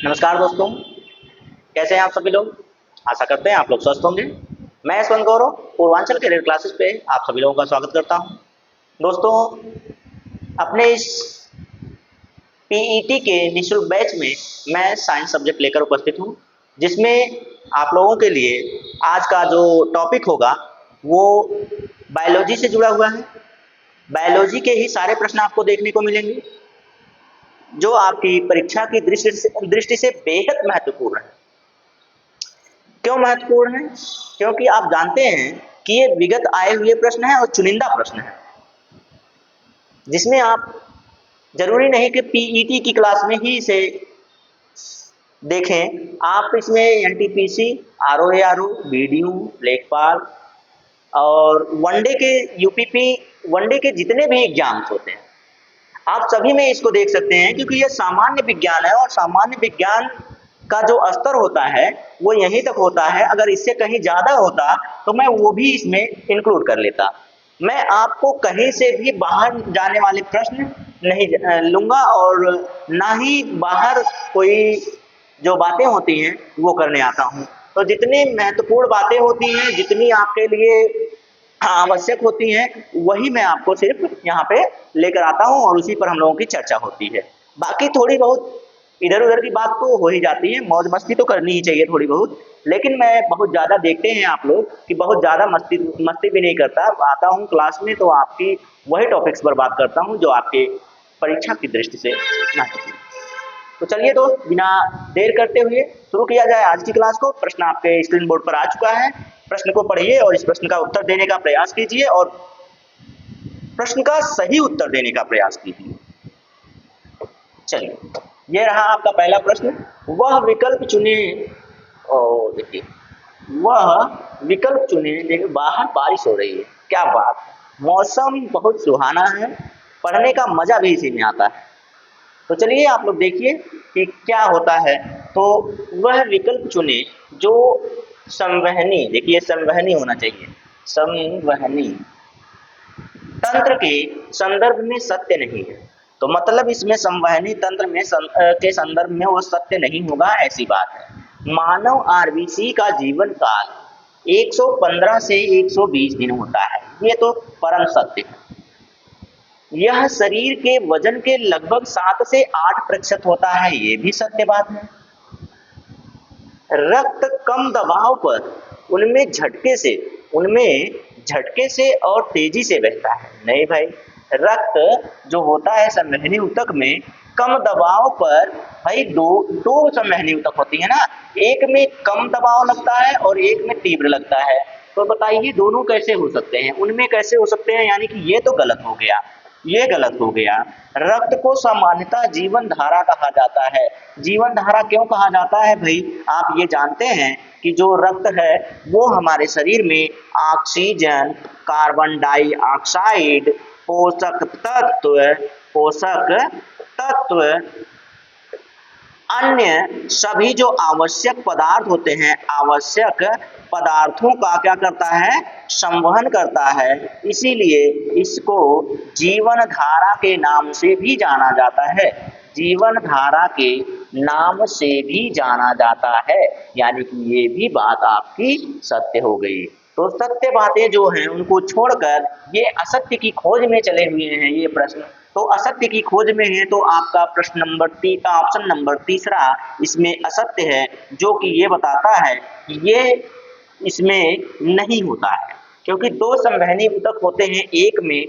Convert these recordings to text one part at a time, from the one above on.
नमस्कार दोस्तों, कैसे हैं आप सभी लोग। आशा करते हैं आप लोग स्वस्थ होंगे। मैं यशवंत गौरव पूर्वांचल करियर क्लासेस पे आप सभी लोगों का स्वागत करता हूं। दोस्तों, अपने इस पीईटी के निःशुल्क बैच में मैं साइंस सब्जेक्ट लेकर उपस्थित हूं, जिसमें आप लोगों के लिए आज का जो टॉपिक होगा वो बायोलॉजी से जुड़ा हुआ है। बायोलॉजी के ही सारे प्रश्न आपको देखने को मिलेंगे, जो आपकी परीक्षा की दृष्टि से बेहद महत्वपूर्ण है। क्यों महत्वपूर्ण है? क्योंकि आप जानते हैं कि ये विगत आए हुए प्रश्न है और चुनिंदा प्रश्न है, जिसमें आप जरूरी नहीं कि पीईटी की क्लास में ही इसे देखें। आप इसमें एनटीपीसी, आरओएआरओ, बीडीयू, लेखपाल और वनडे के यूपीपी, वनडे के जितने भी एग्जाम्स होते हैं आप सभी में इसको देख सकते हैं, क्योंकि यह सामान्य विज्ञान है और सामान्य विज्ञान का जो स्तर होता है वो यहीं तक होता है। अगर इससे कहीं ज़्यादा होता तो मैं वो भी इसमें इंक्लूड कर लेता। मैं आपको कहीं से भी बाहर जाने वाले प्रश्न नहीं लूँगा और ना ही बाहर कोई जो बातें होती हैं वो करने आता हूँ। तो जितनी महत्वपूर्ण बातें होती हैं, जितनी आपके लिए आवश्यक होती हैं, वही मैं आपको सिर्फ यहाँ पे लेकर आता हूँ और उसी पर हम लोगों की चर्चा होती है। बाकी थोड़ी बहुत इधर उधर की बात तो हो ही जाती है, मौज मस्ती तो करनी ही चाहिए थोड़ी बहुत, लेकिन मैं बहुत ज़्यादा देखते हैं आप लोग कि बहुत ज़्यादा मस्ती भी नहीं करता। आता हूँ क्लास में तो आपकी वही टॉपिक्स पर बात करता हूँ जो आपके परीक्षा की दृष्टि से महत्वपूर्ण। तो चलिए दोस्त, बिना देर करते हुए शुरू किया जाए आज की क्लास को। प्रश्न आपके स्क्रीन बोर्ड पर आ चुका है। प्रश्न को पढ़िए और इस प्रश्न का उत्तर देने का प्रयास कीजिए और प्रश्न का सही उत्तर देने का प्रयास कीजिए। चलिए, ये रहा आपका पहला प्रश्न। वह विकल्प चुने, और देखिए वह विकल्प चुने। देखिए बाहर बारिश हो रही है, क्या बात है, मौसम बहुत सुहाना है, पढ़ने का मजा भी इसी में आता है। तो चलिए आप लोग देखिए कि क्या होता है। तो वह विकल्प चुने जो संवहनी, देखिए संवहनी होना चाहिए, संवहनी तंत्र के संदर्भ में सत्य नहीं है। तो मतलब इसमें संवहनी तंत्र में के संदर्भ में वो सत्य नहीं होगा, ऐसी बात है। मानव आरबीसी का जीवन काल 115 से 120 दिन होता है, ये तो परम सत्य है। यह शरीर के वजन के लगभग 7 से 8% होता है, ये भी सत्य बात है। रक्त कम दबाव पर उनमें झटके से और तेजी से बहता है। नहीं भाई, रक्त जो होता है संवहनी ऊतक में कम दबाव पर, भाई दो संवहनी ऊतक होती है ना, एक में कम दबाव लगता है और एक में तीव्र लगता है। तो बताइए दोनों कैसे हो सकते हैं, उनमें कैसे हो सकते हैं, यानी कि ये तो गलत हो गया, ये गलत हो गया। रक्त को सामान्यतः जीवन धारा कहा जाता है। जीवन धारा क्यों कहा जाता है भाई? आप ये जानते हैं कि जो रक्त है वो हमारे शरीर में ऑक्सीजन, कार्बन डाइऑक्साइड, पोषक तत्व अन्य सभी जो आवश्यक पदार्थ होते हैं, आवश्यक पदार्थों का क्या करता है, संवहन करता है। इसीलिए इसको जीवन धारा के नाम से भी जाना जाता है, जीवन धारा के नाम से भी जाना जाता है। यानी कि ये भी बात आपकी सत्य हो गई। तो सत्य बातें जो हैं उनको छोड़कर ये असत्य की खोज में चले हुए हैं ये प्रश्न। तो असत्य की खोज में है, तो आपका प्रश्न ऑप्शन नंबर तीसरा इसमें असत्य है, जो कि ये बताता है कि ये इसमें नहीं होता है। क्योंकि दो संवहनी ऊतक होते हैं, एक में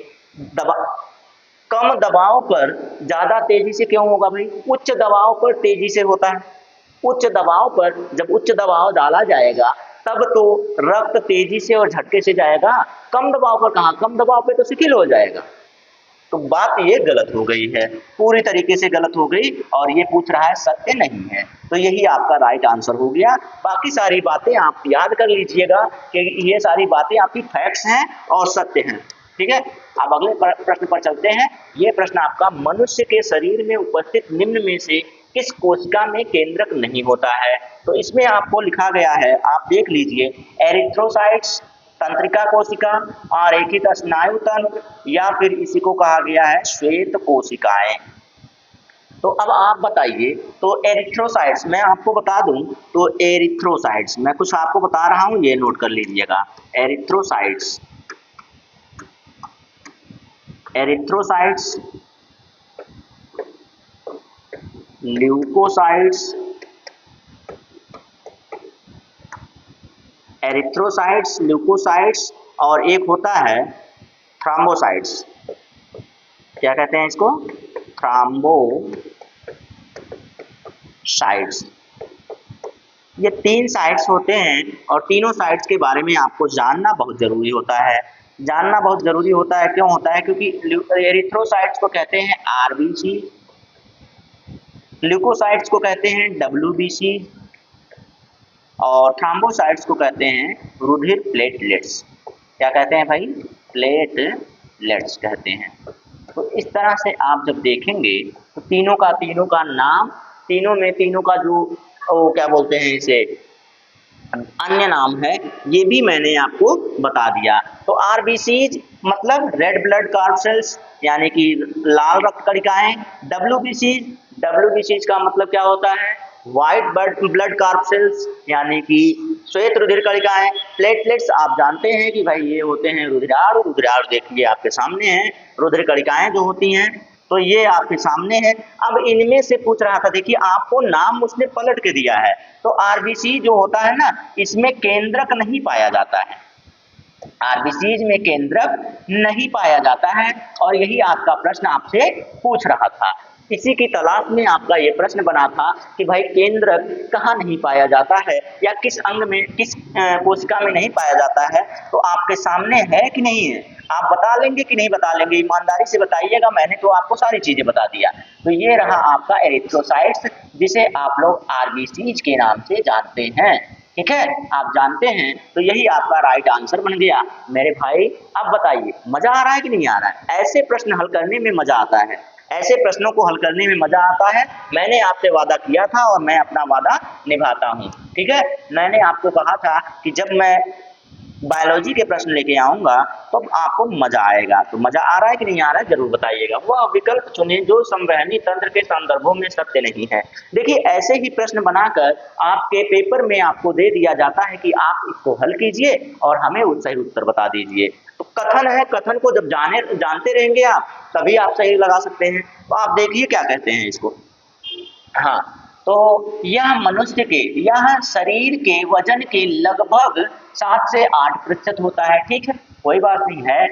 कम दबाव पर ज्यादा तेजी से क्यों होगा भाई? उच्च दबाव पर तेजी से होता है। उच्च दबाव पर जब उच्च दबाव डाला जाएगा तब तो रक्त तेजी से और झटके से जाएगा। कम दबाव पर कहाँ, कम दबाव पे तो शिथिल हो जाएगा। तो बात ये गलत हो गई है, पूरी तरीके से गलत हो गई, और ये पूछ रहा है सत्य नहीं है। तो यही आपका राइट आंसर हो गया। बाकी सारी बातें आप याद कर लीजिएगा कि ये सारी बातें आपकी फैक्ट्स हैं और सत्य हैं। ठीक है, अब अगले प्रश्न पर चलते हैं। ये प्रश्न आपका, मनुष्य के शरीर में उपस्थित निम्न में से किस कोशिका में केंद्रक नहीं होता है? तो इसमें आपको लिखा गया है, आप देख लीजिए, एरिथ्रोसाइट्स, तंत्रिका कोशिका, आरेखित स्नायु तंत्र, या फिर इसी को कहा गया है श्वेत कोशिकाएं। तो अब आप बताइए, तो एरिथ्रोसाइट्स मैं आपको बता दूं, तो एरिथ्रोसाइट्स मैं कुछ आपको बता रहा हूं, ये नोट कर लीजिएगा। Erythrocytes, erythrocytes, leukocytes, erythrocytes, leukocytes और एक होता है थ्रोम्बोसाइट्स। क्या कहते हैं इसको? थ्रोम्बोसाइट्स। ये 3 साइट्स होते हैं और तीनों साइट्स के बारे में आपको जानना बहुत ज़रूरी होता है। जानना बहुत ज़रूरी होता है, क्यों होता है? क्योंकि एरिथ्रोसाइट्स को कहते हैं आरबीसी, ल्यूकोसाइट्स को कहते हैं डब्ल्यूबीसी और थ्रोम्बोसाइट्स को कहते हैं रुधिर प्लेटलेट्स। क्या कहते हैं भाई? प्लेटलेट्स कहते हैं। तो इस तरह से आप जब देखेंगे तो तीनों का नाम, तीनों का जो क्या बोलते हैं इसे, अन्य नाम है, ये भी मैंने आपको बता दिया। तो आरबीसीज मतलब रेड ब्लड कार्सेल्स यानी कि लाल रक्त कणिकाएं। डब्ल्यूबीसीज का मतलब क्या होता है? व्हाइट ब्लड कार्सेल्स यानी कि श्वेत रुधिर कणिकाएं। प्लेटलेट्स आप जानते हैं कि भाई ये होते हैं रुधिराणु। रुधिराणु देखिए आपके सामने है, रुधिर कणिकाएं जो होती हैं, तो ये आपके सामने है। अब इनमें से पूछ रहा था, देखिए आपको नाम उसने पलट के दिया है। तो आरबीसी जो होता है ना, इसमें केंद्रक नहीं पाया जाता है, आरबीसीज में केंद्रक नहीं पाया जाता है। और यही आपका प्रश्न आपसे पूछ रहा था, इसी की तलाश में आपका ये प्रश्न बना था कि भाई केंद्रक कहाँ नहीं पाया जाता है या किस अंग में, किस कोशिका में नहीं पाया जाता है। तो आपके सामने है कि नहीं है? आप बता लेंगे कि नहीं बता लेंगे? ईमानदारी से बताइएगा, मैंने तो आपको सारी चीजें बता दिया। तो ये रहा आपका एरिथ्रोसाइट्स, जिसे आप लोग आरबीसीज के नाम से जानते हैं। ठीक है, आप जानते हैं, तो यही आपका राइट आंसर बन गया मेरे भाई। अब बताइए मजा आ रहा है कि नहीं आ रहा है? ऐसे प्रश्न हल करने में मजा आता है, ऐसे प्रश्नों को हल करने में मजा आता है। मैंने आपसे वादा किया था और मैं अपना वादा निभाता हूँ। ठीक है, मैंने आपको कहा था कि जब मैं बायोलॉजी के प्रश्न लेके आऊंगा तो आपको मजा आएगा। तो मजा आ रहा है कि नहीं आ रहा है जरूर बताइएगा। वह विकल्प चुनें जो संवहनी तंत्र के संदर्भों में सत्य नहीं है। देखिए ऐसे ही प्रश्न बनाकर आपके पेपर में आपको दे दिया जाता है कि आप इसको हल कीजिए और हमें सही उत्तर बता दीजिए। तो कथन है, कथन को जब जानते रहेंगे आप, तभी आप सही लगा सकते हैं। तो आप देखिए क्या कहते हैं इसको। हाँ, तो यह मनुष्य के, यह शरीर के वजन के लगभग 7 से 8% होता है। ठीक है, कोई बात नहीं है।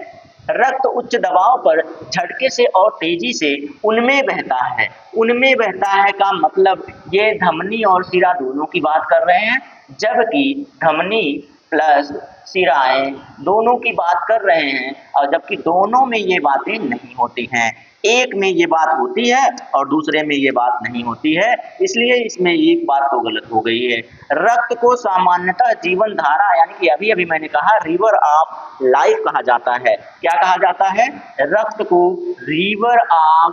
रक्त उच्च दबाव पर झटके से और तेजी से उनमें बहता है। उनमें बहता है का मतलब ये धमनी और शिरा दोनों की बात कर रहे हैं, जबकि धमनी प्लस शिराएं दोनों की बात कर रहे हैं, और जबकि दोनों में ये बातें नहीं होती हैं। एक में ये बात होती है और दूसरे में ये बात नहीं होती है, इसलिए इसमें एक बात तो गलत हो गई है। रक्त को सामान्यतः जीवन धारा यानी कि अभी अभी मैंने कहा रिवर ऑफ लाइफ कहा जाता है। क्या कहा जाता है? रक्त को रिवर ऑफ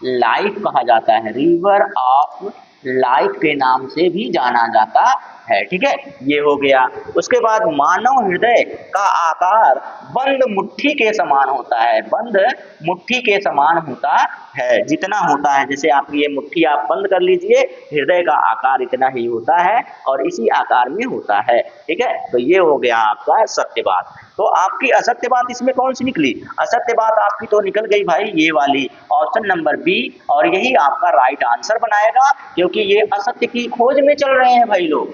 लाइफ कहा जाता है, रिवर ऑफ लाइफ के नाम से भी जाना जाता है। ठीक है, ये हो गया। उसके बाद मानव हृदय का आकार बंद मुट्ठी के समान होता है, बंद मुट्ठी के समान होता है। जितना होता है, जैसे आप ये मुट्ठी आप बंद कर लीजिए, हृदय का आकार इतना ही होता है और इसी आकार में होता है। ठीक है, तो ये हो गया आपका सत्य बात। तो आपकी असत्य बात इसमें कौन सी निकली? असत्य बात आपकी तो निकल गई भाई ये वाली, ऑप्शन नंबर बी, और यही आपका राइट आंसर बनाएगा, क्योंकि ये असत्य की खोज में चल रहे हैं भाई लोग।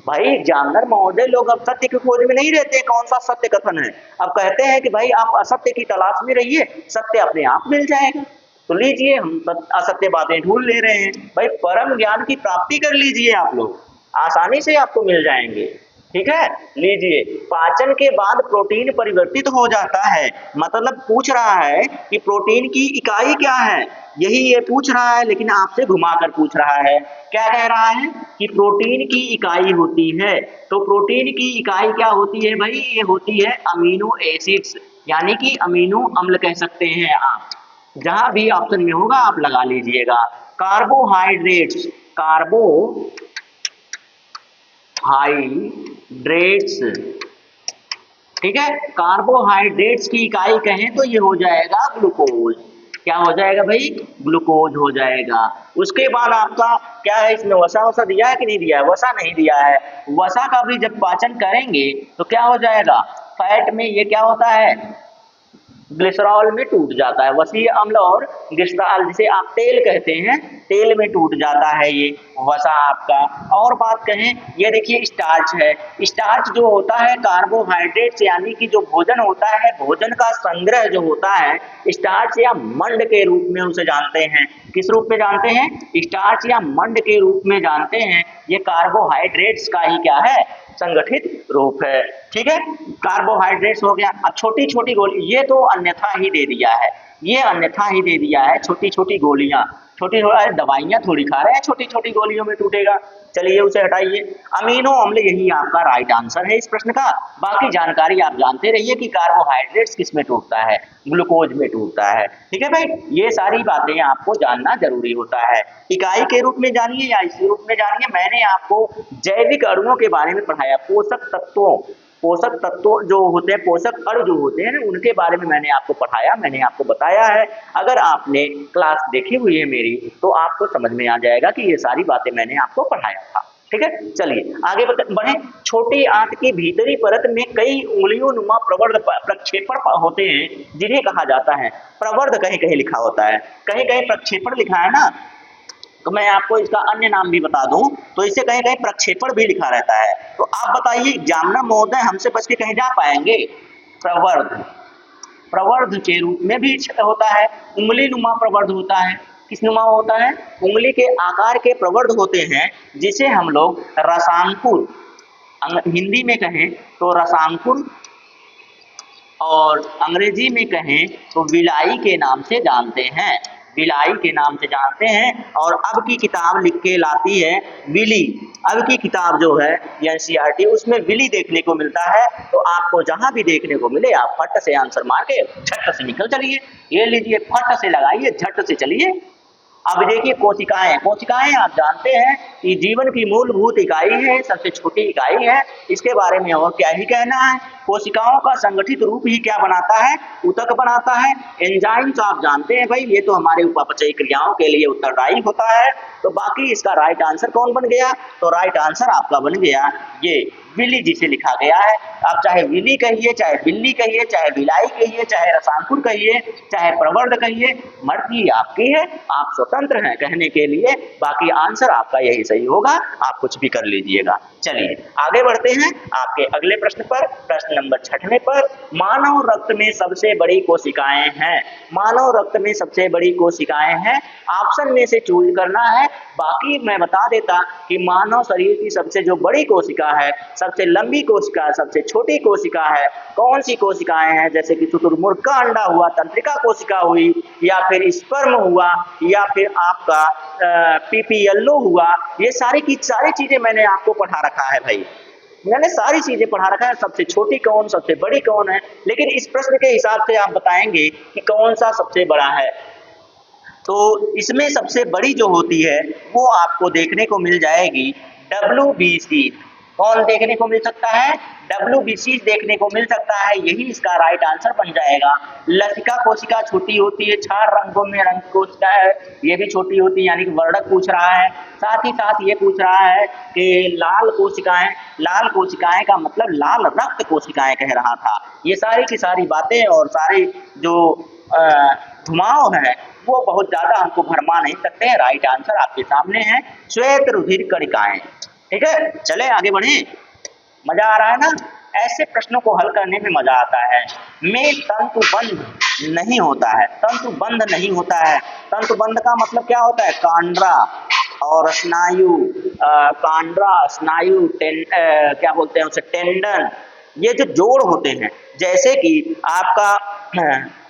भाई एग्जामिनर महोदय लोग अब सत्य की खोज में नहीं रहते, कौन सा सत्य कथन है। अब कहते हैं कि भाई आप असत्य की तलाश में रहिए, सत्य अपने आप मिल जाएगा। तो लीजिए, हम असत्य बातें ढूंढ ले रहे हैं भाई, परम ज्ञान की प्राप्ति कर लीजिए, आप लोग आसानी से आपको मिल जाएंगे। ठीक है, लीजिए, पाचन के बाद प्रोटीन परिवर्तित हो जाता है, मतलब पूछ रहा है कि प्रोटीन की इकाई क्या है, यही ये पूछ रहा है, लेकिन आपसे घुमाकर पूछ रहा है। क्या कह रहा है कि प्रोटीन की इकाई होती है। तो प्रोटीन की इकाई क्या होती है भाई? ये होती है अमीनो एसिड्स, यानी कि अमीनो अम्ल कह सकते हैं आप। जहां भी ऑप्शन में होगा आप लगा लीजिएगा। कार्बोहाइड्रेट्स, कार्बोहाइड्रेट्स, ठीक है, कार्बोहाइड्रेट्स की इकाई कहें तो ये हो जाएगा ग्लूकोज। क्या हो जाएगा भाई, ग्लूकोज हो जाएगा। उसके बाद आपका क्या है, इसमें वसा वसा दिया है कि नहीं दिया है, वसा नहीं दिया है। वसा का भी जब पाचन करेंगे तो क्या हो जाएगा, फैट में ये क्या होता है, ग्लिसरॉल में टूट जाता है। वसीय अम्ल और ग्लिसरॉल जिसे आप तेल कहते हैं, तेल में टूट जाता है ये वसा आपका। और बात कहें, ये देखिए स्टार्च है। स्टार्च जो होता है कार्बोहाइड्रेट्स यानी कि जो भोजन होता है, भोजन का संग्रह जो होता है, स्टार्च या मंड के रूप में उसे जानते हैं। किस रूप में जानते हैं, स्टार्च या मंड के रूप में जानते हैं। ये कार्बोहाइड्रेट्स का ही क्या है, संगठित रूप है। ठीक है, कार्बोहाइड्रेट्स हो गया। अब छोटी छोटी गोली, ये तो अन्यथा ही दे दिया है, ये अन्यथा ही दे दिया है, छोटी छोटी गोलियां, छोटी दवाइयां थोड़ी खा रहे हैं, छोटी छोटी गोलियों में टूटेगा। चलिए उसे हटाइए। अमीनो अम्ल यही आपका राइट आंसर है इस प्रश्न का। बाकी जानकारी आप जानते रहिए कि कार्बोहाइड्रेट्स किस में टूटता है, ग्लूकोज में टूटता है। ठीक है भाई, ये सारी बातें आपको जानना जरूरी होता है। इकाई के रूप में जानिए या इसी रूप में जानिए, मैंने आपको जैविक अणुओं के बारे में पढ़ाया, पोषक तत्वों जो होते हैं, पोषक अणु जो होते हैं, उनके बारे में मैंने आपको पढ़ाया, मैंने आपको बताया है। अगर आपने क्लास देखी हुई है मेरी तो आपको समझ में आ जाएगा कि ये सारी बातें मैंने आपको पढ़ाया था। ठीक है, चलिए आगे बढ़े। छोटी आंत की भीतरी परत में कई उंगलियों नुमा प्रवर्ध प्रक्षेपण होते हैं, जिन्हें कहा जाता है प्रवर्ध। कहीं कहीं लिखा होता है, कहीं कहीं प्रक्षेपण लिखा है ना, तो मैं आपको इसका अन्य नाम भी बता दूं, तो इसे कहीं कहीं प्रक्षेपण भी लिखा रहता है। तो आप बताइए, एग्जामिनर महोदय हमसे बच के कहीं जा पाएंगे? प्रवर्ध, प्रवर्ध के रूप में भी होता है। उंगली नुमा प्रवर्ध होता है। किस नुमा होता है, उंगली के आकार के प्रवर्ध होते हैं, जिसे हम लोग रसांकुर, हिंदी में कहें तो रसांकुर, और अंग्रेजी में कहें तो विलाई के नाम से जानते हैं, विलाई के नाम से जानते हैं। और अब की किताब लिख के लाती है विली, अब की किताब जो है एनसीईआरटी, उसमें विली देखने को मिलता है। तो आपको जहां भी देखने को मिले आप फट से आंसर मार के झट से निकल चलिए, ये लीजिए फट से लगाइए, झट से चलिए। अब देखिए कोशिकाएं, कोशिकाएं आप जानते हैं कि जीवन की मूलभूत इकाई है, सबसे छोटी इकाई है, इसके बारे में और क्या ही कहना है। कोशिकाओं का संगठित रूप ही क्या बनाता है, ऊतक बनाता है। एंजाइम्स आप जानते हैं भाई, ये तो हमारे उपापचयी क्रियाओं के लिए उत्तरदायी होता है। तो बाकी इसका राइट आंसर कौन बन गया, तो राइट आंसर आपका बन गया ये विली, जिसे लिखा गया है। आप चाहे विली कहिए, चाहे बिल्ली कहिए, चाहे बिलाई कहिए, चाहे रसांकुर कहिए, चाहे प्रवर्ध कहिए, मर्जी आपकी है, आप स्वतंत्र हैं कहने के लिए। बाकी आंसर आपका यही सही होगा, आप कुछ भी कर लीजिएगा। चलिए आगे बढ़ते हैं आपके अगले प्रश्न पर, प्रश्न नंबर 6 पर। मानव रक्त में सबसे बड़ी कोशिकाएं हैं, मानव रक्त में सबसे बड़ी कोशिकाएं हैं, ऑप्शन में से चूज करना है। बाकी मैं बता देता कि मानव शरीर की सबसे जो बड़ी कोशिका है, सबसे लंबी कोशिका, सबसे छोटी कोशिका है, कौन सी कोशिकाएं हैं, जैसे कि शुतुरमुर्ग का अंडा हुआ, तंत्रिका कोशिका हुई, या फिर स्पर्म हुआ, या फिर आपका पीपीएलओ हुआ। ये सारी की सारी चीजें मैंने आपको पढ़ा रखा है भाई, मैंने सारी चीजें पढ़ा रखा है। सबसे छोटी कौन, सबसे बड़ी कौन है, लेकिन इस प्रश्न के हिसाब से आप बताएंगे कि कौन सा सबसे बड़ा है। तो इसमें सबसे बड़ी जो होती है वो आपको देखने को मिल जाएगी WBC। कौन देखने को मिल सकता है, WBC देखने को मिल सकता है, यही इसका राइट आंसर बन जाएगा। लसिका कोशिका छोटी होती है, 4 रंगों में रंग कोशिका है, ये भी छोटी होती है, यानी कि वर्णक पूछ रहा है। साथ ही साथ ये पूछ रहा है कि लाल कोशिकाएं, लाल कोशिकाएं का मतलब लाल रक्त कोशिकाएं कह रहा था। ये सारी की सारी बातें और सारे जो घुमाव है वो बहुत ज्यादा हमको भरमा नहीं सकते हैं। राइट आंसर आपके सामने है, श्वेत रुधिर कणिकाएं। ठीक है, चले आगे बढ़े। मजा आ रहा है ना, ऐसे प्रश्नों को हल करने में मजा आता है। में तंतुबंध नहीं होता है, तंतुबंध नहीं होता है। तंतुबंध का मतलब क्या होता है, कांड्रा और स्नायु, कांड्रा स्नायु, क्या बोलते हैं उसे, टेंडन, ये जो जोड़ होते हैं, जैसे कि आपका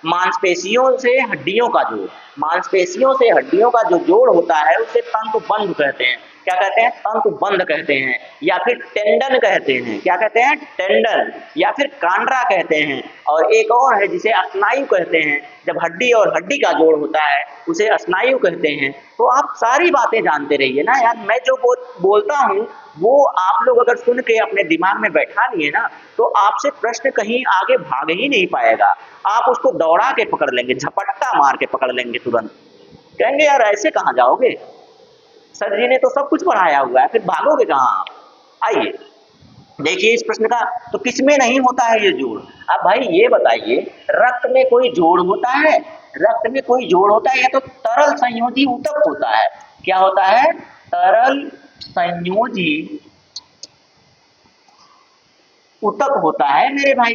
मांसपेशियों से हड्डियों का जोड़, मांसपेशियों से हड्डियों का जो जोड़ होता है उसे तंतुबंध कहते हैं। क्या कहते हैं, तंतु बंध कहते हैं, या फिर टेंडन कहते हैं। क्या कहते हैं, टेंडन, या फिर कांड्रा कहते हैं। और एक और है जिसे स्नायु कहते हैं, जब हड्डी और हड्डी का जोड़ होता है उसे स्नायु कहते हैं। तो आप सारी बातें जानते रहिए ना यार, मैं जो बोलता हूँ वो आप लोग अगर सुन के अपने दिमाग में बैठा लिए ना, तो आपसे प्रश्न कहीं आगे भाग ही नहीं पाएगा। आप उसको दौड़ा के पकड़ लेंगे, झपट्टा मार के पकड़ लेंगे तुरंत, कहेंगे यार ऐसे कहाँ जाओगे, सर जी ने तो सब कुछ पढ़ाया हुआ है, फिर भागोगे कहाँ आप। आइए देखिए इस प्रश्न का, तो किसमें नहीं होता है ये जोड़। अब भाई ये बताइए, रक्त में कोई जोड़ होता है, रक्त में कोई जोड़ होता है या तो तरल संयोजी ऊतक होता है। क्या होता है, तरल संयोजी ऊतक होता है मेरे भाई।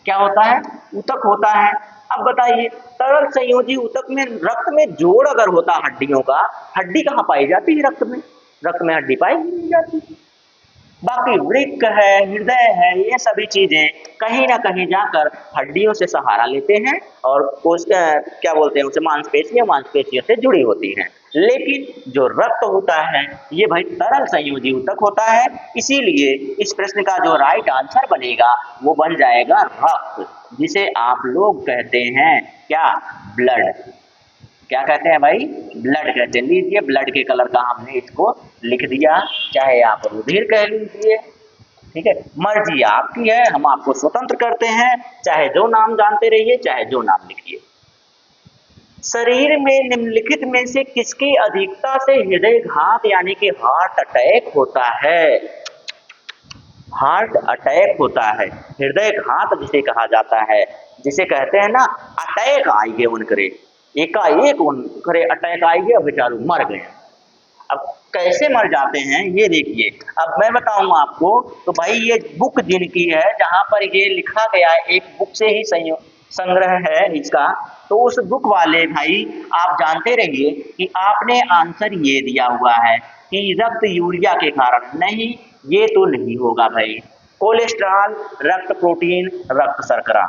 क्या होता है, ऊतक होता है। अब बताइए, तरल संयोजी ऊतक में रक्त में जोड़ अगर होता हड्डियों का, हड्डी कहाँ पाई जाती है रक्त में, रक्त में हड्डी पाई नहीं जाती। बाकी वृक्क है, हृदय है, ये सभी चीजें कहीं ना कहीं जाकर हड्डियों से सहारा लेते हैं और क्या बोलते हैं उसे, मांसपेशियां मांसपेशियों से जुड़ी होती हैं। लेकिन जो रक्त होता है ये भाई तरल संयोजी ऊतक होता है, इसीलिए इस प्रश्न का जो राइट आंसर बनेगा वो बन जाएगा रक्त, जिसे आप लोग कहते हैं क्या, ब्लड। क्या कहते हैं भाई, ब्लड कहते हैं। लीजिए ब्लड के कलर का हमने इसको लिख दिया, चाहे आप रुधिर कह लीजिए, ठीक है, मर्जी आपकी है, हम आपको स्वतंत्र करते हैं, चाहे जो नाम जानते रहिए चाहे जो नाम लिखिए। शरीर में निम्नलिखित में से किसकी अधिकता से हृदय घात यानी कि हार्ट अटैक होता है। हार्ट अटैक होता है, हृदय घात जिसे कहा जाता है, जिसे कहते हैं ना अटैक आई गए उनकरे, एकाएक उनकरे अटैक आई गए, बेचारू मर गए। अब कैसे मर जाते हैं ये देखिए, अब मैं बताऊं आपको, तो भाई ये बुक जिनकी है जहां पर ये लिखा गया है, एक बुक से ही संग्रह है इसका, तो उस बुक वाले भाई आप जानते रहिए कि आपने आंसर ये दिया हुआ है कि रक्त यूरिया के कारण, नहीं ये तो नहीं होगा भाई, कोलेस्ट्रॉल, रक्त प्रोटीन, रक्त शर्करा,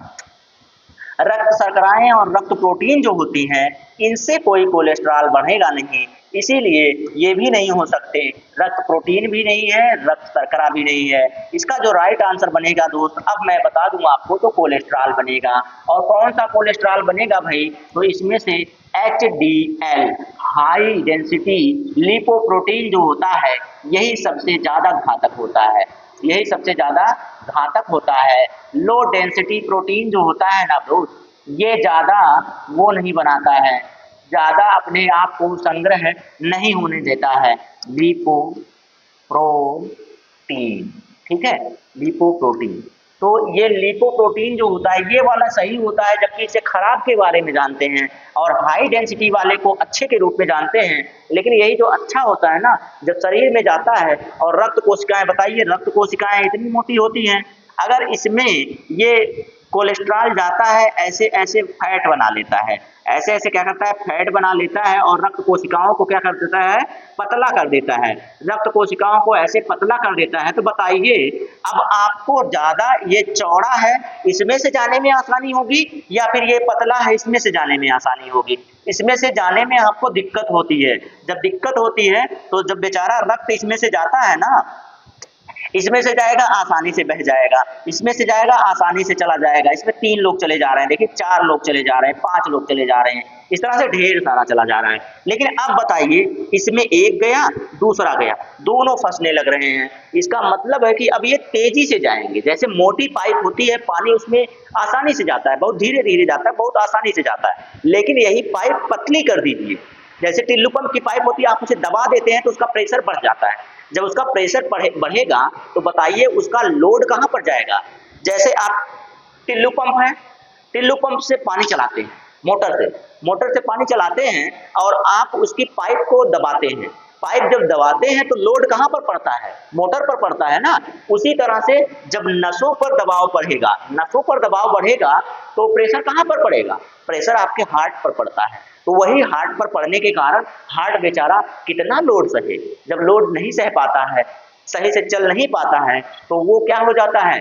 रक्त शर्कराएं और रक्त प्रोटीन जो होती हैं इनसे कोई कोलेस्ट्रॉल बढ़ेगा नहीं, इसीलिए ये भी नहीं हो सकते, रक्त प्रोटीन भी नहीं है, रक्त शर्करा भी नहीं है। इसका जो राइट आंसर बनेगा दोस्त, अब मैं बता दूं आपको, तो कोलेस्ट्रॉल बनेगा। और कौन सा कोलेस्ट्रॉल बनेगा भाई, तो इसमें से HDL हाई डेंसिटी लिपोप्रोटीन जो होता है यही सबसे ज्यादा घातक होता है, यही सबसे ज्यादा घातक होता है। लो डेंसिटी प्रोटीन जो होता है ना दोस्त, ये ज्यादा वो नहीं बनाता है, ज्यादा अपने आप को संग्रह नहीं होने देता है, लिपोप्रोटीन, ठीक है, लिपोप्रोटीन। तो ये लिपोप्रोटीन जो होता है ये वाला सही होता है, जबकि इसे खराब के बारे में जानते हैं और हाई डेंसिटी वाले को अच्छे के रूप में जानते हैं। लेकिन यही जो अच्छा होता है ना, जब शरीर में जाता है और रक्त कोशिकाएं, बताइए रक्त कोशिकाएं इतनी मोटी होती हैं, अगर इसमें ये कोलेस्ट्रॉल जाता है ऐसे ऐसे फैट बना लेता है, ऐसे ऐसे क्या करता है, फैट बना लेता है और रक्त कोशिकाओं को क्या कर देता है, पतला कर देता है, रक्त कोशिकाओं को ऐसे पतला कर देता है। तो बताइए अब आपको ज्यादा ये चौड़ा है इसमें से जाने में आसानी होगी या फिर ये पतला है इसमें से जाने में आसानी होगी। इसमें से जाने में आपको दिक्कत होती है, जब दिक्कत होती है तो जब बेचारा रक्त इसमें से जाता है ना, इसमें से जाएगा आसानी से बह जाएगा, इसमें से जाएगा आसानी से चला जाएगा, इसमें 3 लोग चले जा रहे हैं, देखिए 4 लोग चले जा रहे हैं, 5 लोग चले जा रहे हैं, इस तरह से ढेर सारा चला जा रहा है। लेकिन अब बताइए इसमें एक गया दूसरा गया, दोनों फंसने लग रहे हैं, इसका मतलब है कि अब ये तेजी से जाएंगे। जैसे मोटी पाइप होती है, पानी उसमें आसानी से जाता है, बहुत धीरे धीरे जाता है, बहुत आसानी से जाता है, लेकिन यही पाइप पतली कर दीजिए, जैसे टिल्लू पंप की पाइप होती है, आप उसे दबा देते हैं तो उसका प्रेशर बढ़ जाता है, जब उसका प्रेशर बढ़ेगा तो बताइए उसका लोड कहां पर जाएगा। जैसे आप टिल्लू पंप है, टिल्लू पंप से पानी चलाते हैं, मोटर से पानी चलाते हैं और आप उसकी पाइप को दबाते हैं, पाइप जब दबाते हैं तो लोड कहां पर पड़ता है, मोटर पर पड़ता है ना। उसी तरह से जब नसों पर दबाव बढ़ेगा, नसों पर दबाव बढ़ेगा तो प्रेशर कहां पर पड़ेगा, प्रेशर आपके हार्ट पर पड़ता है। तो वही हार्ट पर पड़ने के कारण हार्ट बेचारा कितना लोड सहे, जब लोड नहीं सह पाता है, सही से चल नहीं पाता है, तो वो क्या हो जाता है,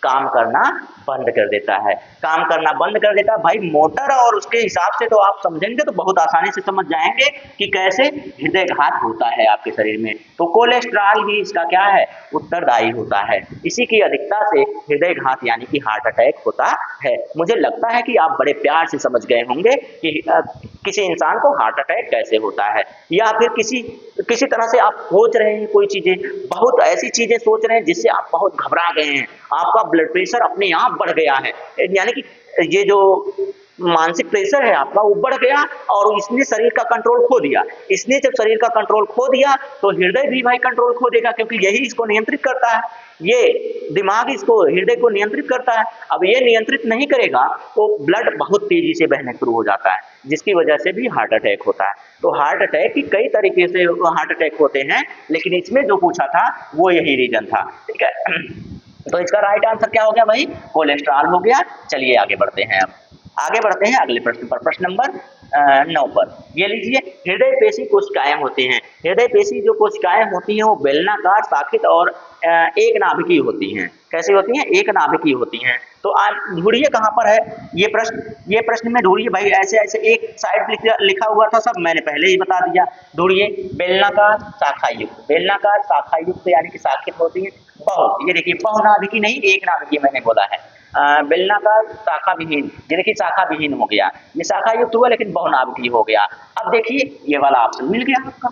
काम करना बंद कर देता है, काम करना बंद कर देता है। भाई मोटर और उसके हिसाब से तो आप समझेंगे तो बहुत आसानी से समझ जाएंगे कि कैसे हृदयघात होता है आपके शरीर में। तो कोलेस्ट्रॉल ही इसका क्या है, उत्तरदायी होता है। इसी की अधिकता से हृदयघात यानी कि हार्ट अटैक होता है। मुझे लगता है कि आप बड़े प्यार से समझ गए होंगे कि किसी इंसान को हार्ट अटैक कैसे होता है, या फिर किसी तरह से आप सोच रहे हैं कोई चीजें, बहुत ऐसी चीजें सोच रहे हैं जिससे आप बहुत घबरा गए हैं, आपका ब्लड प्रेशर अपने आप बढ़ गया है, यानी कि ये जो मानसिक प्रेशर है आपका वो बढ़ गया और इसने शरीर का कंट्रोल खो दिया। इसने जब शरीर का कंट्रोल खो दिया तो हृदय भी भाई कंट्रोल खो देगा, क्योंकि यही इसको नियंत्रित करता है, ये दिमाग इसको हृदय को नियंत्रित करता है। अब ये नियंत्रित नहीं करेगा तो ब्लड बहुत तेजी से बहने शुरू हो जाता है, जिसकी वजह से भी हार्ट अटैक होता है। तो हार्ट अटैक की कई तरीके से हार्ट अटैक होते हैं, लेकिन इसमें जो पूछा था वो यही रीजन था, ठीक है। तो इसका राइट आंसर क्या हो गया भाई, कोलेस्ट्रॉल हो गया। चलिए आगे बढ़ते हैं, अब आगे बढ़ते हैं अगले प्रश्न पर, प्रश्न नंबर 9 पर। ये लीजिए, हृदय पेशी कोशिकाएं होती हैं। हृदय पेशी जो कोशिकाएं होती हैं वो बेलनाकार, शाखित और एक नाभिकीय होती हैं। कैसी होती हैं, एक नाभिकीय होती हैं। तो आप ढूंढिए कहाँ पर है ये प्रश्न में ढूंढिए भाई, ऐसे ऐसे एक साइड लिखा हुआ था, सब मैंने पहले ही बता दिया। ढूंढिए, बेलनाकार शाखायुक्त, बेलनाकार शाखायुक्त यानी कि शाखित होती है। बहु, ये देखिए बहुनाभिकीय नहीं, एक नाभिकीय मैंने बोला है। बेलनाकार शाखा विहीन, ये देखिए शाखा विहीन हो गया, ये शाखा युक्त हुआ लेकिन बहुनाभिकीय हो गया। अब देखिए ये वाला ऑप्शन मिल गया आपका।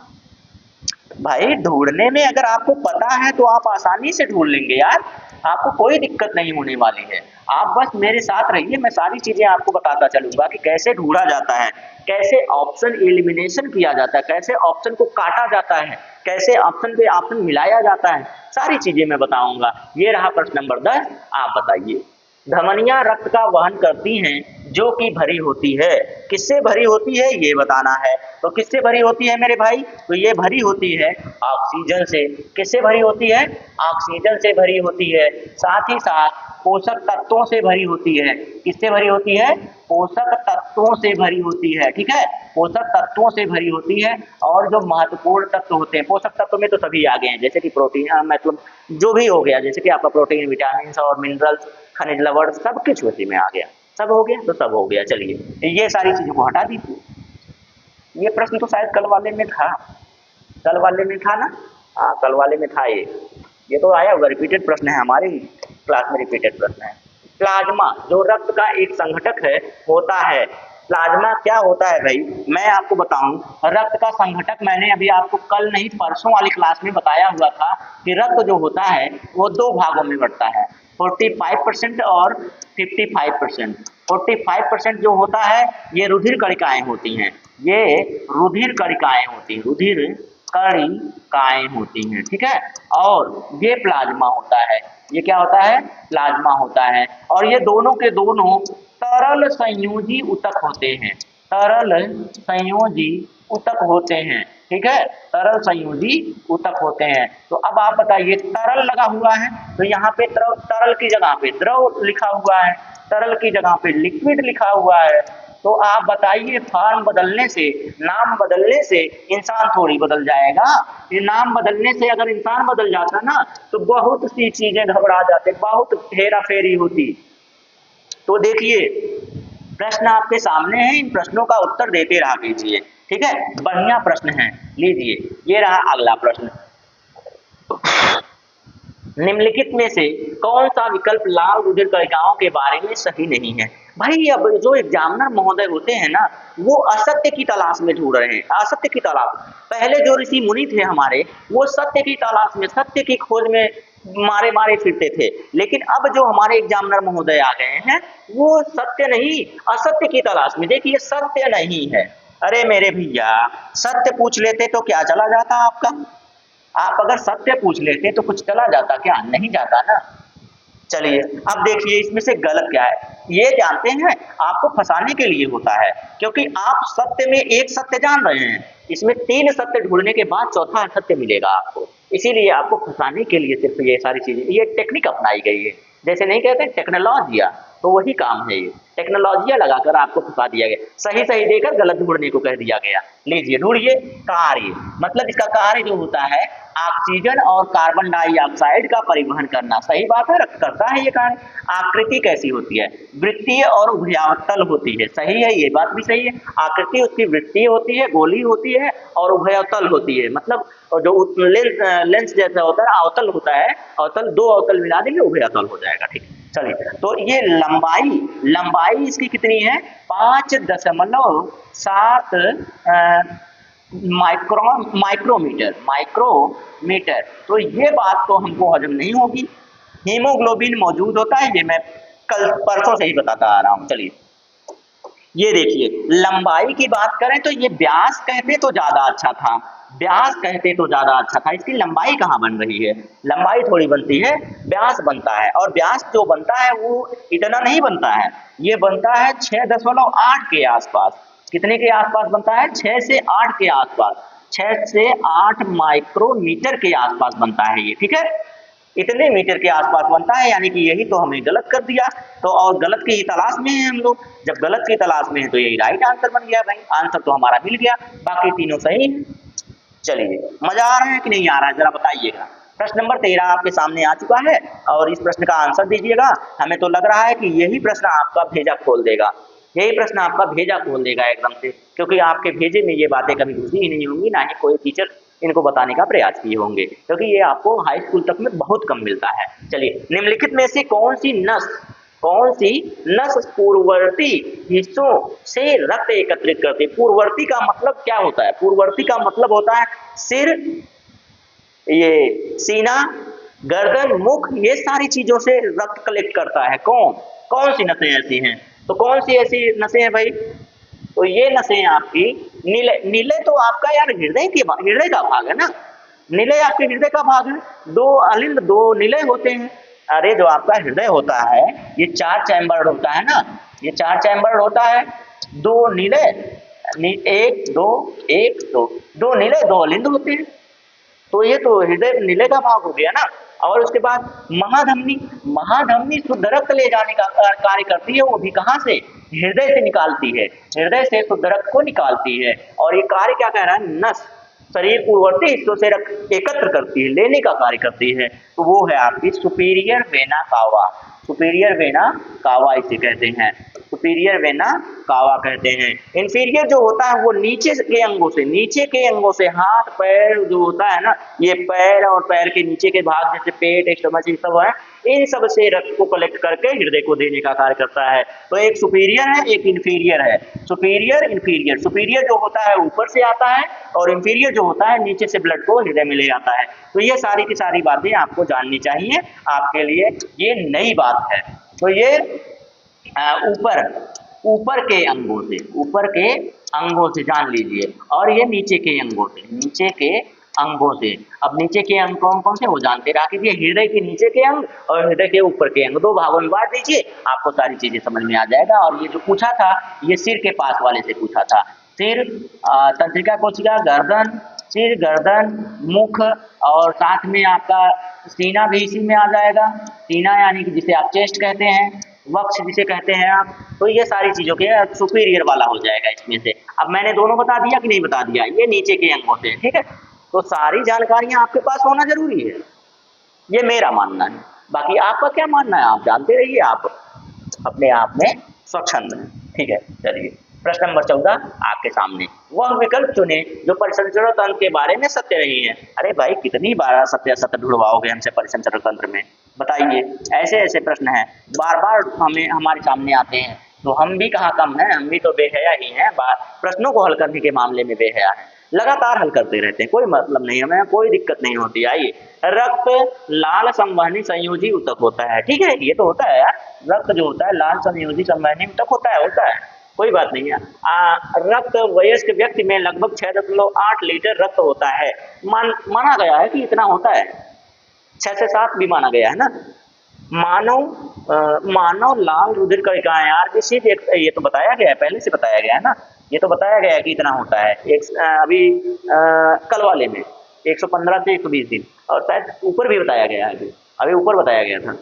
भाई ढूंढने में अगर आपको पता है तो आप आसानी से ढूंढ लेंगे यार, आपको कोई दिक्कत नहीं होने वाली है। आप बस मेरे साथ रहिए, मैं सारी चीजें आपको बताता चलूंगा कि कैसे ढूंढा जाता है, कैसे ऑप्शन एलिमिनेशन किया जाता है, कैसे ऑप्शन को काटा जाता है, कैसे ऑप्शन पे ऑप्शन मिलाया जाता है, सारी चीजें मैं बताऊंगा। ये रहा प्रश्न नंबर 10, आप बताइए। धमनियां रक्त का वहन करती हैं जो कि भरी होती है, किससे भरी होती है ये बताना है। तो किससे भरी होती है मेरे भाई, तो ये भरी होती है ऑक्सीजन से। किससे भरी होती है, ऑक्सीजन से भरी होती है। साथ ही साथ पोषक तत्वों से भरी होती है। किससे भरी होती है, पोषक तत्वों से भरी होती है, ठीक है, पोषक तत्वों से भरी होती है। और जो महत्वपूर्ण तत्व होते हैं, पोषक तत्व में तो सभी आ गए हैं, जैसे कि प्रोटीन, मतलब जो भी हो गया, जैसे कि आपका प्रोटीन, विटामिन और मिनरल्स, खनिज लवण, सब कुछ उसी में आ गया। सब हो गया तो सब हो गया। चलिए ये सारी चीजों को हटा दीजिए। ये प्रश्न तो शायद कल वाले में था, कल वाले में था ना, हाँ कल वाले में था ये तो आया होगा, रिपीटेड प्रश्न है, हमारी क्लास में रिपीटेड प्रश्न है। प्लाज्मा जो रक्त का एक संघटक है होता है, प्लाज्मा क्या होता है भाई, मैं आपको बताऊं, रक्त का संघटक मैंने अभी आपको कल नहीं परसों वाली क्लास में बताया हुआ था कि रक्त जो होता है वो दो भागों में बढ़ता है, 45% और 55%। 45% जो होता है ये रुधिर कणिकाएं होती हैं, ये रुधिर कणिकाएं होती हैं, रुधिर कणिकाएं होती हैं, ठीक है। और ये प्लाज्मा होता है, ये क्या होता है, प्लाज्मा होता है। और ये दोनों के दोनों तरल संयोजी ऊतक होते हैं, तरल संयोजी ऊतक होते हैं, ठीक है, तरल संयोजी ऊतक होते हैं। तो अब आप बताइए, तरल लगा हुआ है तो यहाँ पे तरल की जगह पे द्रव लिखा हुआ है, तरल की जगह पे लिक्विड लिखा हुआ है। तो आप बताइए, फॉर्म बदलने से, नाम बदलने से इंसान थोड़ी बदल जाएगा। ये नाम बदलने से अगर इंसान बदल जाता ना तो बहुत सी चीजें घबरा जाते, बहुत हेरा फेरी होती। तो देखिए प्रश्न आपके सामने है, इन प्रश्नों का उत्तर देते रहा कीजिए, ठीक है, बढ़िया प्रश्न है। लीजिए ये रहा अगला प्रश्न। निम्नलिखित में से कौन सा विकल्प लाल रुधिर कणिकाओं के बारे में सही नहीं है। भाई अब जो एग्जामिनर महोदय होते हैं ना, वो असत्य की तलाश में ढूंढ रहे हैं, असत्य की तलाश। पहले जो ऋषि मुनि थे हमारे, वो सत्य की तलाश में, सत्य की खोज में मारे मारे फिरते थे। लेकिन अब जो हमारे एग्जामिनर महोदय आ गए हैं, वो सत्य नहीं असत्य की तलाश में। देखिए सत्य नहीं है, अरे मेरे भैया सत्य पूछ लेते तो क्या चला जाता आपका, आप अगर सत्य पूछ लेते तो कुछ चला जाता क्या, नहीं जाता ना। चलिए अब देखिए इसमें से गलत क्या है, ये जानते हैं आपको फंसाने के लिए होता है, क्योंकि आप सत्य में एक सत्य जान रहे हैं, इसमें 3 सत्य ढूंढने के बाद चौथा सत्य मिलेगा आपको, इसीलिए आपको फंसाने के लिए सिर्फ ये सारी चीजें, ये टेक्निक अपनाई गई है। जैसे नहीं कहते टेक्नोलॉजिया, तो वही काम है ये टेक्नोलॉजिया लगाकर आपको फंसा दिया गया, सही सही देकर गलत ढूंढने को कह दिया गया। लीजिए ढूंढिए। कार्य मतलब इसका कार्य जो होता है ऑक्सीजन और कार्बन डाइऑक्साइड का परिवहन करना। सही बात है, करता है ये कार्य। आकृति कैसी होती है? वृत्तीय और उभयातल होती है। सही है, ये बात भी सही है। आकृति उसकी वृत्तीय होती है, गोली होती है और उभयातल होती है, मतलब जो लेंस जैसा होता है अवतल होता है, अवतल दो अवतल मिला देंगे उभयातल हो जाएगा। ठीक है, चलिए तो ये लंबाई इसकी कितनी है? 5.7 माइक्रोमीटर। तो ये बात तो हमको हजम नहीं होगी। हीमोग्लोबिन मौजूद होता है, ये मैं कल परसों से ही बताता आ रहा हूँ। चलिए ये देखिए, लंबाई की बात करें तो ये व्यास कहते तो ज्यादा अच्छा था, व्यास कहते तो ज्यादा अच्छा था। इसकी लंबाई कहाँ बन रही है? लंबाई थोड़ी बनती है, व्यास बनता है। और व्यास जो बनता है वो इतना नहीं बनता है, ये बनता है 6.8 के आसपास। कितने के आसपास बनता है? 6 से 8 के आसपास, 6 से 8 माइक्रोमीटर के आसपास बनता है ये। ठीक है, इतने मीटर के आसपास बनता है, यानी कि यही तो हमें गलत कर दिया। तो और गलत की ही तलाश में हैं हम लोग। जब गलत की तलाश में है तो यही राइट आंसर बन गया भाई। आंसर तो हमारा मिल गया, बाकी तीनों सही है। चलिए, मजा आ रहा है कि नहीं आ रहा है, जरा बताइएगा। प्रश्न नंबर 13 आपके सामने आ चुका है और इस प्रश्न का आंसर दीजिएगा। हमें तो लग रहा है कि यही प्रश्न आपका भेजा खोल देगा, यही प्रश्न आपका भेजा खोल देगा एकदम से, क्योंकि आपके भेजे में ये बातें कभी घुसी ही नहीं होंगी, ना ही कोई टीचर इनको बताने का प्रयास किए होंगे, क्योंकि ये आपको हाई स्कूल तक में बहुत कम मिलता है। चलिए, निम्नलिखित में से कौन सी नस पूर्ववर्ती हिस्सों से रक्त एकत्रित करती है? पूर्ववर्ती का मतलब क्या होता है? पूर्ववर्ती का मतलब होता है सिर, ये सीना, गर्दन, मुख, ये सारी चीजों से रक्त कलेक्ट करता है। कौन सी नसें ऐसी हैं? तो कौन सी ऐसी नसें हैं भाई? तो ये नसें आपकी नीले तो आपका यार हृदय का भाग है ना, नीले आपके हृदय का भाग है। दो अलिंद, दो नीले होते हैं। अरे जो आपका हृदय होता है ये 4 चैम्बर होता है ना, ये 4 चैम्बर होता है। दो नीले, एक दो नीले, दो अलिंद होते हैं। तो ये तो हृदय नीले का भाग हो गया ना। और उसके बाद महाधमनी शुद्ध रक्त ले जाने का कार्य करती है। वो भी कहाँ से? हृदय से निकालती है, हृदय से शुद्ध रक्त को निकालती है। और ये कार्य क्या कह रहा है? नस शरीर पूर्ववर्ती हिस्सों से रक्त एकत्र करती है, लेने का कार्य करती है। तो वो है आपकी superior vena cava. Superior vena cava इसे कहते हैं, सुपीरियर वेना कावा कहते हैं। इंफीरियर जो होता है वो नीचे के अंगों से हाथ पैर जो होता है ना, ये पैर और पैर के नीचे के भाग जैसे पेट, स्टमक, ये सब है, इन सब से रक्त को कलेक्ट करके हृदय को देने का कार्य करता है। तो एक सुपीरियर है, एक इंफीरियर है। Superior, inferior. सुपीरियर जो होता है ऊपर से आता है और इंफीरियर जो होता है नीचे से ब्लड को हृदय में ले आता है। तो ये सारी की सारी बातें आपको जाननी चाहिए, आपके लिए ये नई बात है। तो ये ऊपर के अंगों से जान लीजिए, और ये नीचे के अंगों से। अब नीचे के अंग कौन से वो जानते रहा कीजिए। हृदय के नीचे के अंग और हृदय के ऊपर के अंग, दो भागों में बांट दीजिए, आपको सारी चीजें समझ में आ जाएगा। और ये जो पूछा था ये सिर के पास वाले से पूछा था। सिर, तंत्रिका कोशिका, गर्दन, सिर, गर्दन, मुख और साथ में आपका सीना भी इसी में आ जाएगा। सीना यानी कि जिसे आप चेस्ट कहते हैं, वक्ष जिसे कहते हैं आप। तो ये सारी चीजों के सुपीरियर वाला हो जाएगा इसमें से। अब मैंने दोनों बता दिया कि नहीं बता दिया? ये नीचे के अंगों से। ठीक है, तो सारी जानकारियां आपके पास होना जरूरी है, ये मेरा मानना है। बाकी आपका क्या मानना है आप जानते रहिए, आप अपने आप में स्वच्छंद हैं। ठीक है, चलिए प्रश्न नंबर 14 आपके सामने। वह विकल्प चुने जो परिसंचरण तंत्र के बारे में सत्य नहीं है। अरे भाई कितनी बार सत्य ढूंढवाओगे हमसे परिसंचरण तंत्र में? बताइए, ऐसे प्रश्न हैं बार बार हमारे सामने आते हैं। तो हम भी कहाँ कम हैं, हम भी तो बेहया ही हैं। प्रश्नों को हल करने के मामले में बेहया है, लगातार हल करते रहते हैं, कोई मतलब नहीं, हमें कोई दिक्कत नहीं होती। आइए, रक्त लाल संवहनी संयोजी ऊतक होता है। ठीक है, ये तो होता है यार, रक्त जो होता है लाल संयोजी संवहनी ऊतक होता है, कोई बात नहीं है। रक्त वयस्क व्यक्ति में लगभग 6.8 लीटर रक्त होता है। माना गया है कि इतना होता है, 6 से 7 भी माना गया है ना। मानव लाल रुधिर का इकाई आरबीसी, ये तो बताया गया है, पहले से बताया गया है ना, ये तो बताया गया है कि इतना होता है। अभी कल वाले में 115 से 120 दिन, और शायद ऊपर भी बताया गया है, अभी ऊपर बताया गया था।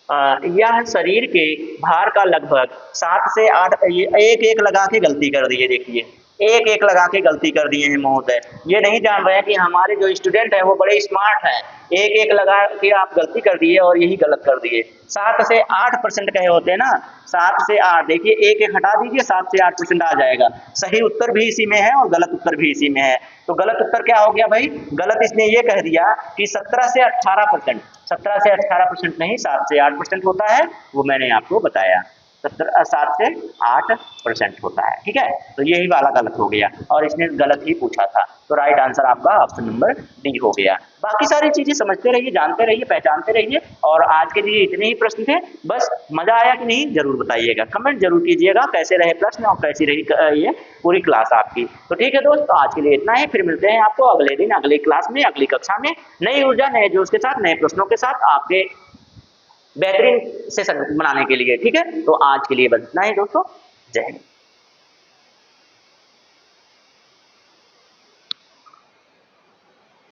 यह शरीर के भार का लगभग 7 से 8, ये एक एक लगा के गलती कर दी है, देखिए एक एक लगा के गलती कर दिए हैं महोदय। ये नहीं जान रहे हैं कि हमारे जो स्टूडेंट हैं वो बड़े स्मार्ट हैं, एक एक लगा के आप गलती कर दिए और यही गलत कर दिए। 7 से 8% कहे होते हैं ना, 7 से 8, देखिए एक एक हटा दीजिए, 7 से 8% आ जाएगा। सही उत्तर भी इसी में है और गलत उत्तर भी इसी में है। तो गलत उत्तर क्या हो गया भाई, गलत इसने ये कह दिया कि 17 से 18%, 17 से 18% नहीं 7 से 8% होता है, वो मैंने आपको बताया। 7 से 8% होता है, ठीक है। तो यही वाला गलत हो गया और इसने गलत ही पूछा था, तो राइट आंसर आपका ऑप्शन नंबर डी हो गया। बाकी सारी चीजें समझते रहिए, जानते रहिए, पहचानते रहिए। और आज के लिए इतने ही प्रश्न थे, बस मजा आया कि नहीं जरूर बताइएगा, कमेंट जरूर कीजिएगा कैसे रहे प्रश्न और कैसी रही ये पूरी क्लास आपकी। तो ठीक है दोस्त, तो आज के लिए इतना ही, फिर मिलते हैं आपको अगले दिन अगली क्लास में, अगली कक्षा में, नई ऊर्जा नए जोश के साथ, नए प्रश्नों के साथ आपके बेहतरीन सेशन बनाने के लिए, ठीक है। तो आज के लिए बस इतना ही दोस्तों, जय हिंद।